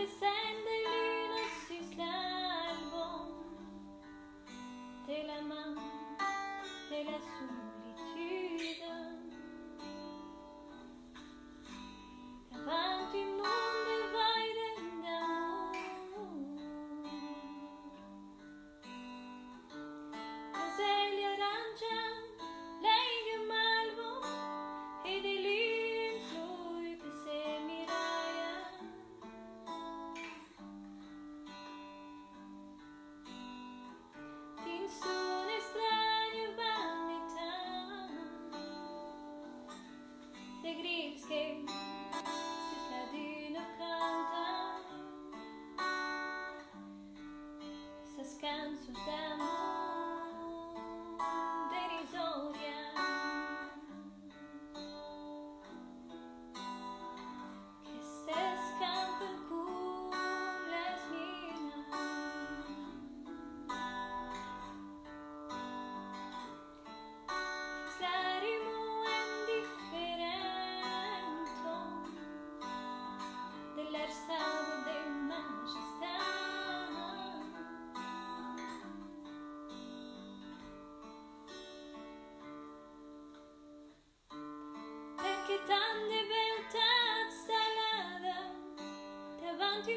stende luna si l'album de la main de la solitude. Davanti un mondo vai d'amore, caselli arancia, lei che malvo e dei linflui che se miraia. Din son estranho vanità de grips que la duna canta essas canções de amor derisoria que se escampan com las minas. Slärimo indifferente dell'ersado de maestà. Perché tante beltà salada davanti a